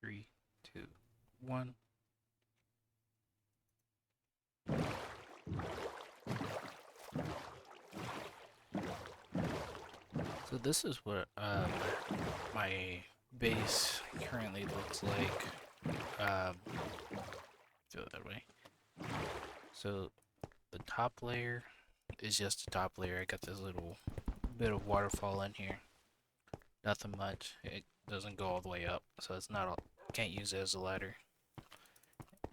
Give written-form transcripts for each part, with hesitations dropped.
Three, two, one. So this is what my base currently looks like. Um, do it that way. So the top layer is just the top layer. I got this little bit of waterfall in here. Nothing much. It doesn't go all the way up, so it's not. Can't use it as a ladder.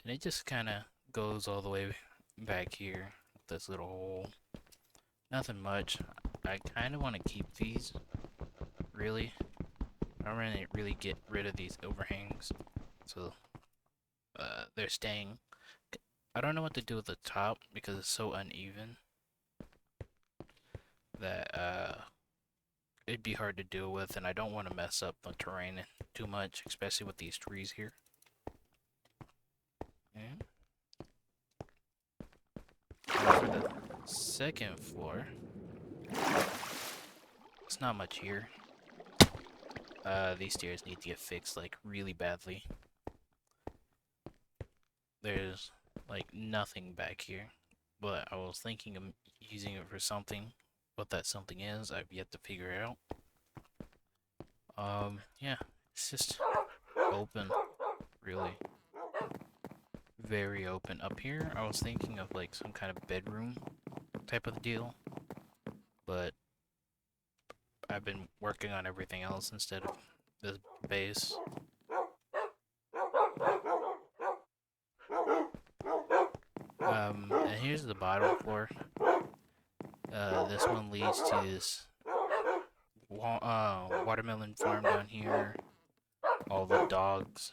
And it just kind of goes all the way back here. This little hole. Nothing much. I kind of want to keep these. Really, I don't really get rid of these overhangs, so they're staying. I don't know what to do with the top because it's so uneven that it'd be hard to deal with, and I don't want to mess up the terrain too much, especially with these trees here. And for the second floor, it's not much here. These stairs need to get fixed like really badly. There's like nothing back here, but I was thinking of using it for something. What that something is, I've yet to figure out. Yeah, it's just open, really. Very open. Up here, I was thinking of like some kind of bedroom type of deal, but I've been working on everything else instead of this base. And here's the bottom floor. This one leads to this watermelon farm down here. All the dogs.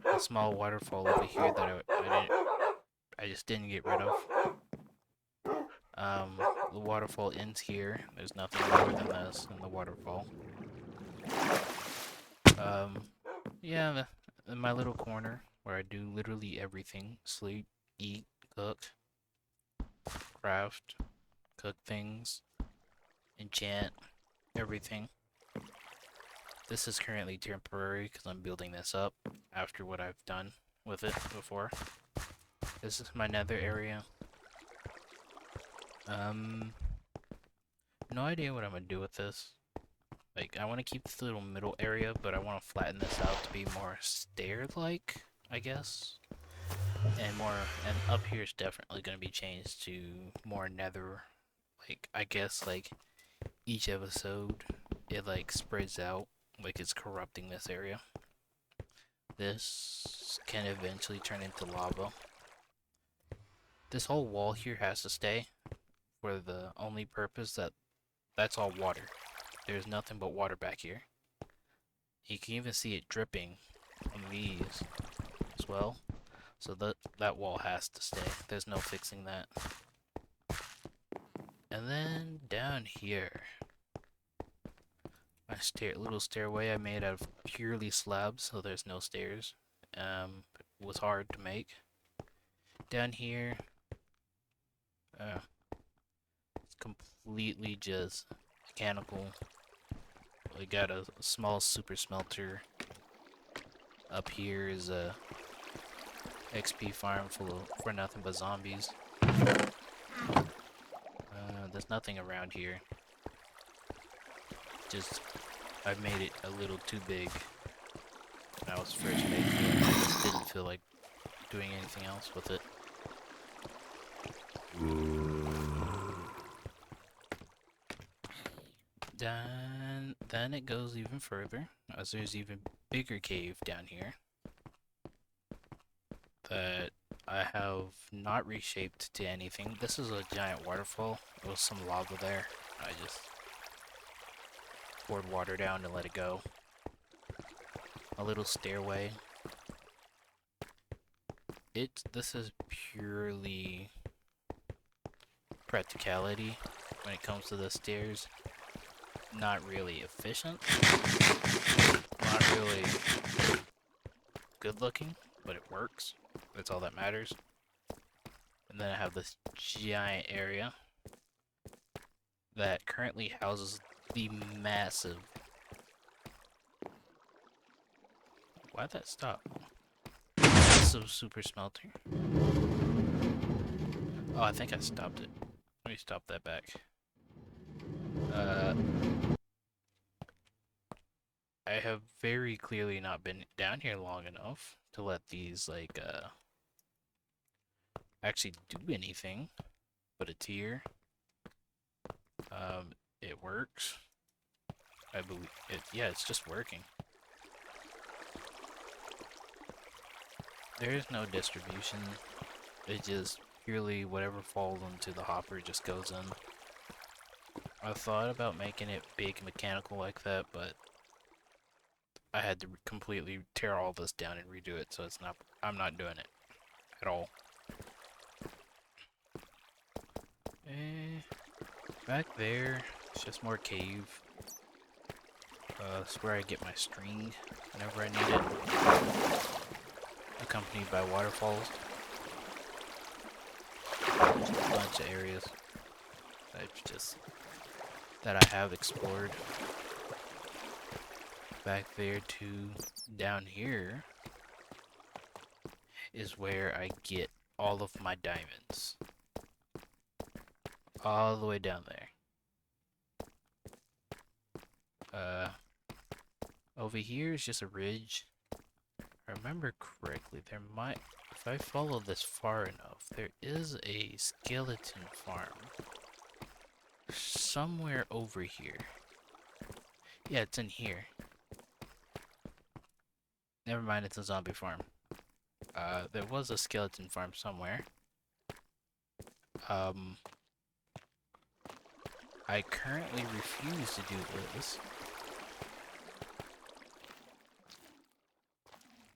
A small waterfall over here that I just didn't get rid of. The waterfall ends here. There's nothing more than this in the waterfall. Um, yeah, in my little corner where I do literally everything: sleep, eat, cook, craft, cook things, enchant, everything. This is currently temporary because I'm building this up after what I've done with it before. This is my nether area. No idea what I'm gonna do with this. Like, I want to keep this little middle area, but I want to flatten this out to be more stair-like, I guess. And up here is definitely gonna be changed to more nether. Like, I guess, like, each episode, it, like, spreads out, like it's corrupting this area. This can eventually turn into lava. This whole wall here has to stay for the only purpose that that's all water. There's nothing but water back here. You can even see it dripping on these as well. So that wall has to stay. There's no fixing that. And then down here, my little stairway I made out of purely slabs, so there's no stairs. It was hard to make. Down here, it's completely just mechanical. We got a small super smelter. Up here is a XP farm full of for nothing but zombies. There's nothing around here. Just I made it a little too big when I was first making it. I just didn't feel like doing anything else with it. Then it goes even further, as there's even bigger cave down here that I have not reshaped to anything. This is a giant waterfall. There was some lava there. I just poured water down to let it go. A little stairway. This is purely practicality when it comes to the stairs. Not really efficient. Not really good looking, but it works. That's all that matters. And then I have this giant area that currently houses the massive Why'd that stop? Massive super smelter. Oh, I think I stopped it. Let me stop that back. I have very clearly not been down here long enough to let these, like, actually do anything. But a tier. It works. I believe it. Yeah, it's just working. There is no distribution. It just purely whatever falls into the hopper just goes in. I thought about making it big mechanical like that, but I had to completely tear all this down and redo it, so it's not. I'm not doing it at all. Back there, it's just more cave. That's where I get my string whenever I need it. Accompanied by waterfalls. Just a bunch of areas that I have explored. Back there to down here is where I get all of my diamonds. All the way down there. Over here is just a ridge. If I remember correctly, there might, if I follow this far enough, there is a skeleton farm somewhere over here. Yeah, it's in here. Never mind, it's a zombie farm. There was a skeleton farm somewhere. I currently refuse to do this.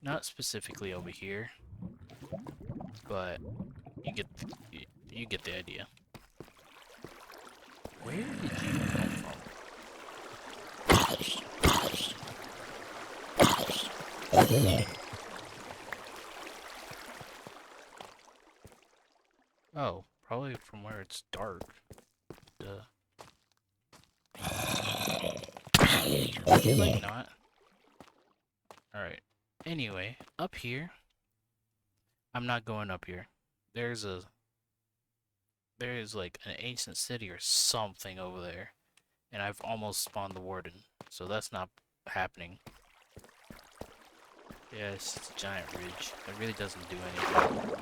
Not specifically over here, but you get the idea. Where did you come from? Oh, probably from where it's dark. Duh. Like not. Alright. Anyway, up here. I'm not going up here. There is like an ancient city or something over there. And I've almost spawned the warden. So that's not happening. Yeah, it's just a giant ridge. It really doesn't do anything.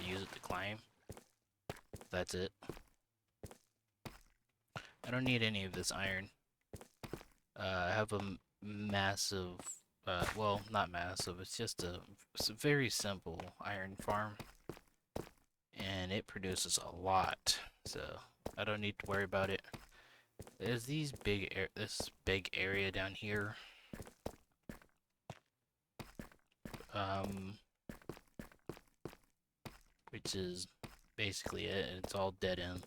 Use it to climb. That's it. I don't need any of this iron. I have a massive, well, not massive, it's a very simple iron farm. And it produces a lot, so I don't need to worry about it. There's this big area down here. Which is basically it. It's all dead end.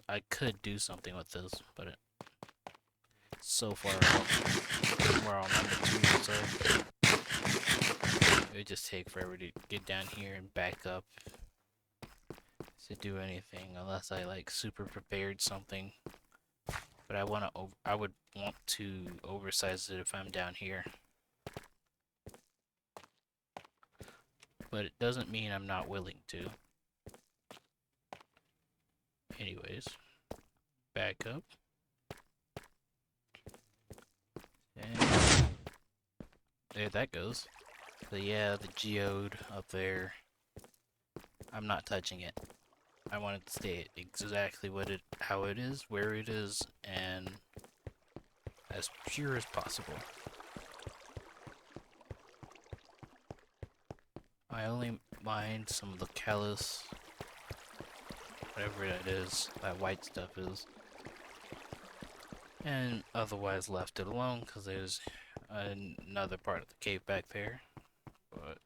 I could do something with this, but it's so far off. We're on number 2, so it would just take forever to get down here and back up to do anything, unless I like super prepared something. But I would want to oversize it if I'm down here. But it doesn't mean I'm not willing to. Anyways, back up. And there that goes. So yeah, the geode up there. I'm not touching it. I want it to stay exactly how it is, where it is, and as pure as possible. I only mined some of the callus, whatever that is, that white stuff is, and otherwise left it alone because there's another part of the cave back there, but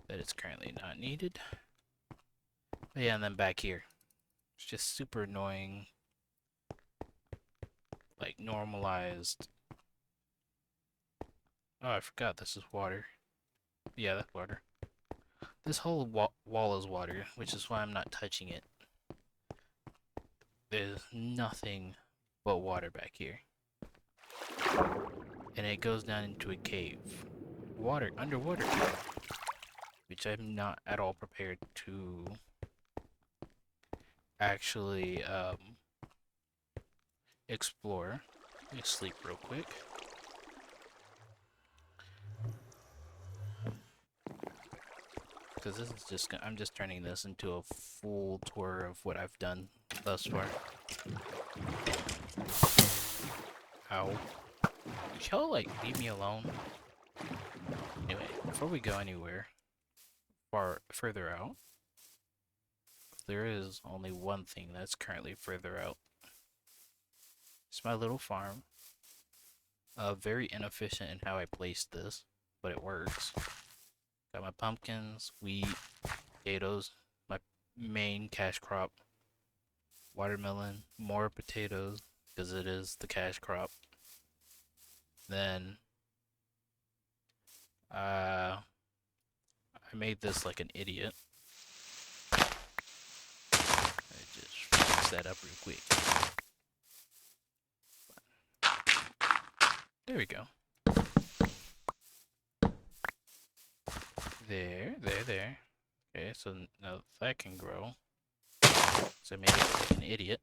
that is currently not needed. But yeah, and then back here, it's just super annoying, like normalized. Oh, I forgot this is water. Yeah, that's water. This whole wall is water, which is why I'm not touching it. There's nothing but water back here. And it goes down into a cave. Underwater cave. Which I'm not at all prepared to actually explore. Let me sleep real quick. Because this is just, I'm just turning this into a full tour of what I've done thus far. Ow. Y'all, like, leave me alone? Anyway, before we go anywhere further out, there is only one thing that's currently further out. It's my little farm. Very inefficient in how I placed this, but it works. Got my pumpkins, wheat, potatoes, my main cash crop, watermelon, more potatoes, because it is the cash crop. Then, I made this like an idiot. I just fix that up real quick. There we go. There. Okay, so now that can grow. So I made it like an idiot.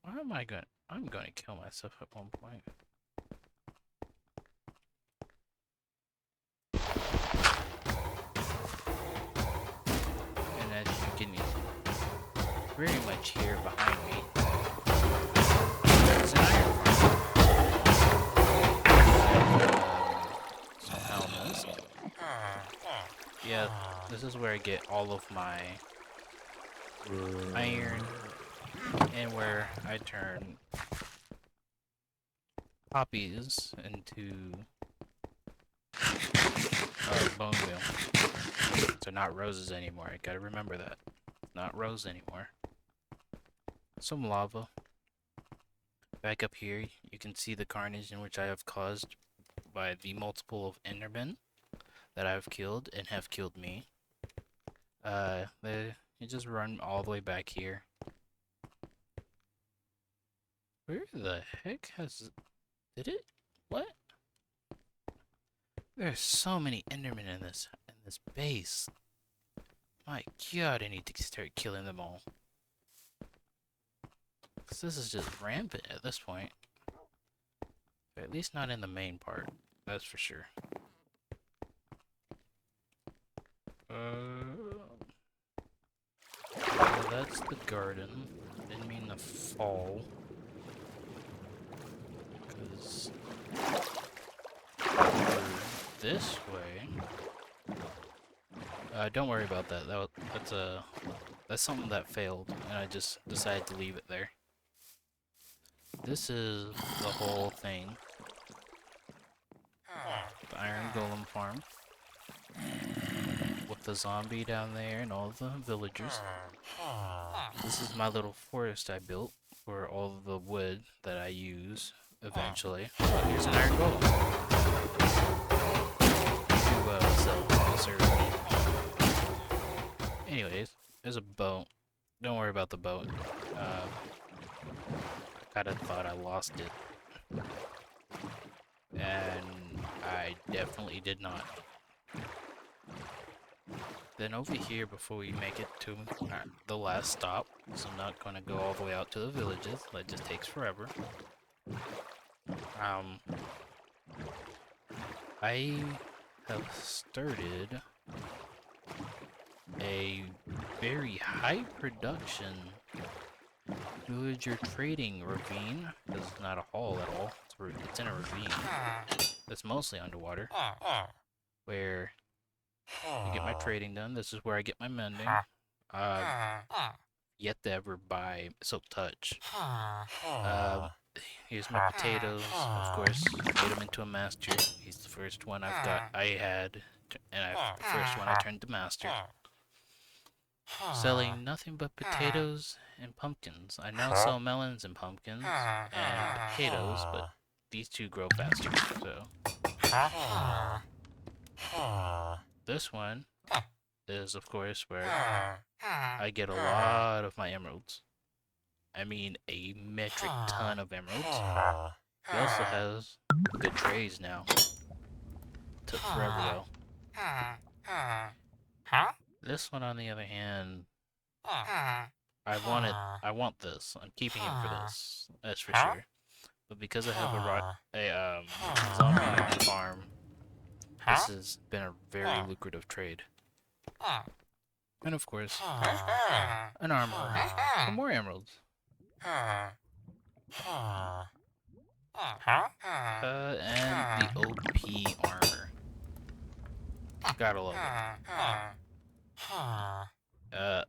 Why am I going? I'm going to kill myself at one point. And as you can very much hear behind me, there's an iron farm. Somehow missed. Yeah, this is where I get all of my iron, and where I turn poppies into bone meal. So not roses anymore. I gotta remember that. Not rose anymore. Some lava. Back up here, you can see the carnage in which I have caused by the multiple of Endermen that I've killed and have killed me. You just run all the way back here. Where the heck did it? What? There's so many Endermen in this base. My god, I need to start killing them all. Cause this is just rampant at this point. But at least not in the main part, that's for sure. Well, that's the garden. Didn't mean to fall. Cause this way. Don't worry about that. That's something that failed, and I just decided to leave it there. This is the whole thing. The Iron Golem farm. With the zombie down there and all the villagers. This is my little forest I built for all of the wood that I use eventually. Oh, here's an Iron Golem. To serve me. Anyways, there's a boat. Don't worry about the boat. I kinda thought I lost it. And I definitely did not. Then over here, before we make it to the last stop, so I'm not gonna go all the way out to the villages, that just takes forever. I have started a very high production villager trading ravine, because it's not a hall at all, it's in a ravine that's mostly underwater, where I get my trading done. This is where I get my mending. Yet to ever buy Silk Touch. Here's my potatoes, of course. Made him into a master. He's the first one the first one I turned to master. Selling nothing but potatoes and pumpkins. I now sell melons and pumpkins and potatoes, but these two grow faster, so. this one is, of course, where I get a lot of my emeralds. I mean, a metric ton of emeralds. He also has good trades now. Took forever though. This one, on the other hand, I want this. I'm keeping him for this. That's for sure. But because I have a zombie farm, this has been a very lucrative trade. And of course, an armor for more emeralds. And the OP armor. Gotta love it.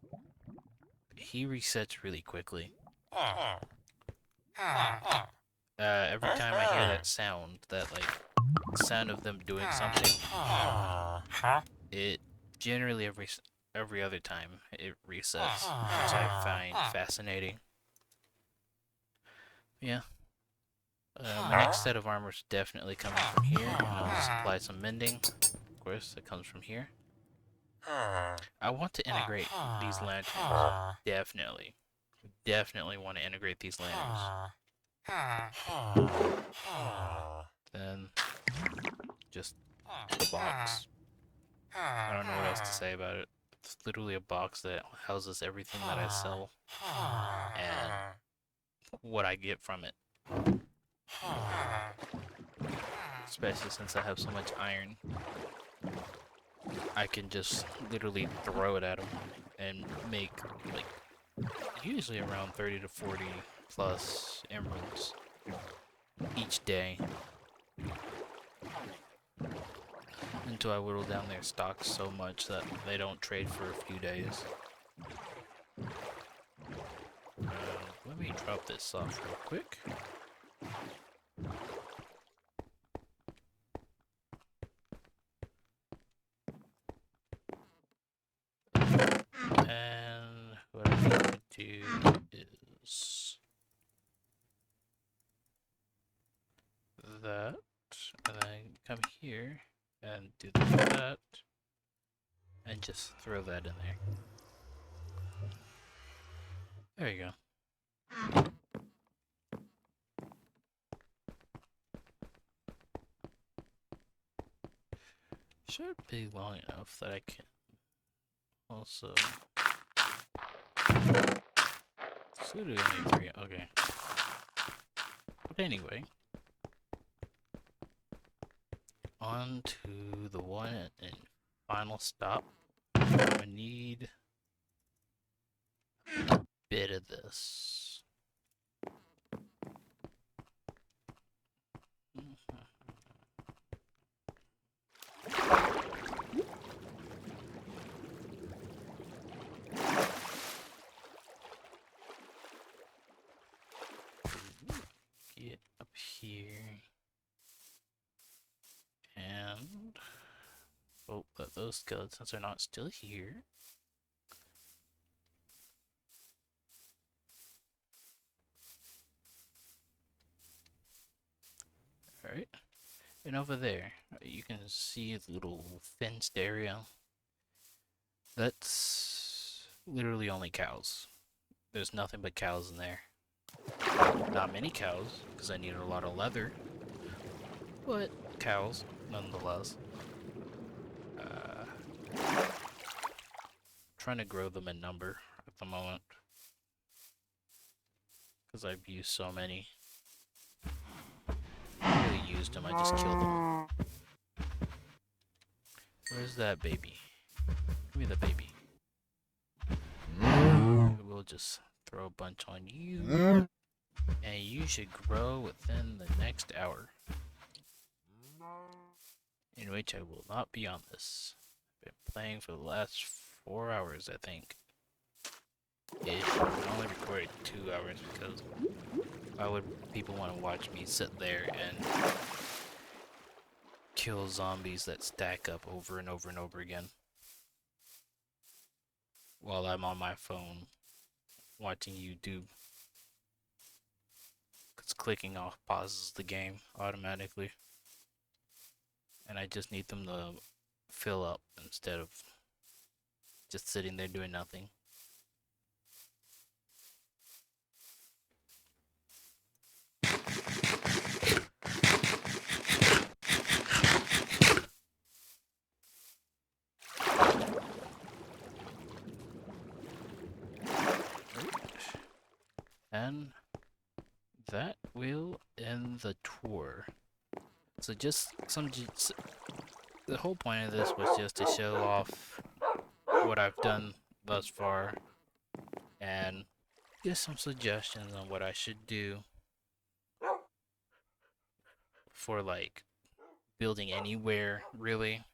He resets really quickly. Every time I hear that sound, that like sound of them doing something, it generally every other time it resets, which I find fascinating. Yeah. My next set of armor is definitely coming from here, and I'll just apply some mending. Of course, it comes from here. I want to integrate these lanterns. Definitely. Definitely want to integrate these lanterns. Then, just a box. I don't know what else to say about it. It's literally a box that houses everything that I sell and what I get from it. Especially since I have so much iron. I can just literally throw it at them and make like usually around 30 to 40 plus emeralds each day until I whittle down their stocks so much that they don't trade for a few days. Let me drop this off real quick. And what I'm going to do is that, and then come here and do that, and just throw that in there. There you go. Should be long enough that I can also. So do only 3. Okay. But anyway, on to the one and final stop. I need a bit of this. Get up here and hope that those skeletons are not still here. Alright, and over there you can see the little fenced area. That's literally only cows. There's nothing but cows in there. Not many cows, because I needed a lot of leather, but cows, nonetheless. Trying to grow them in number at the moment, because I've used so many. I really used them, I just killed them. Where's that baby? Give me the baby. We'll just throw a bunch on you. And you should grow within the next hour. In which I will not be on this. I've been playing for the last 4 hours, I think. I only recorded 2 hours because why would people want to watch me sit there and kill zombies that stack up over and over and over again while I'm on my phone watching YouTube? Because clicking off pauses the game automatically. And I just need them to fill up instead of just sitting there doing nothing. And that will end the tour. So just the whole point of this was just to show off what I've done thus far and get some suggestions on what I should do for like building anywhere really.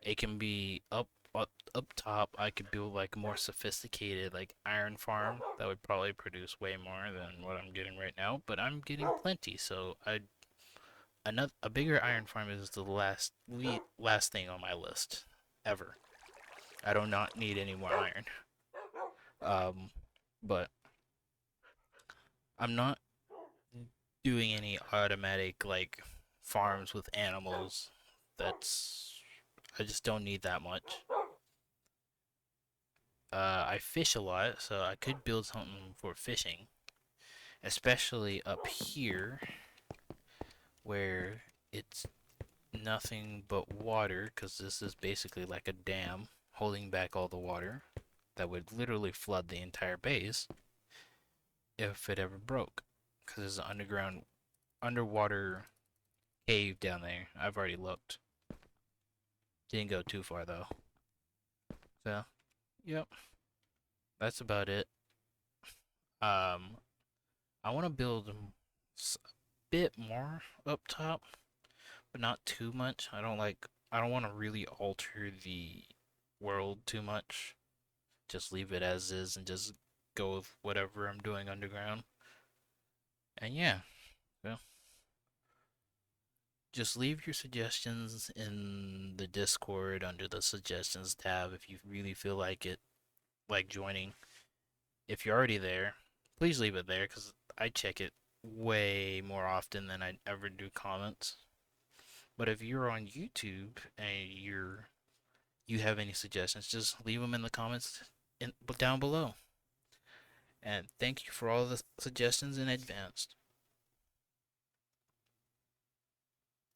It can be up top. I could build like a more sophisticated like iron farm that would probably produce way more than what I'm getting right now, but I'm getting plenty, so I another a bigger iron farm is the last thing on my list ever. I do not need any more iron. Um, but I'm not doing any automatic like farms with animals. That's I just don't need that much. I fish a lot, so I could build something for fishing, especially up here where it's nothing but water, because this is basically like a dam holding back all the water that would literally flood the entire base if it ever broke, because there's an underwater cave down there. I've already looked. Didn't go too far though. So, yep, that's about it. Um, I want to build a bit more up top, but not too much. I don't want to really alter the world too much. Just leave it as is and just go with whatever I'm doing underground. And yeah, well, just leave your suggestions in the Discord under the suggestions tab if you really feel like it, like joining. If you're already there, please leave it there because I check it way more often than I ever do comments. But if you're on YouTube and you have any suggestions, just leave them in the comments down below. And thank you for all the suggestions in advance.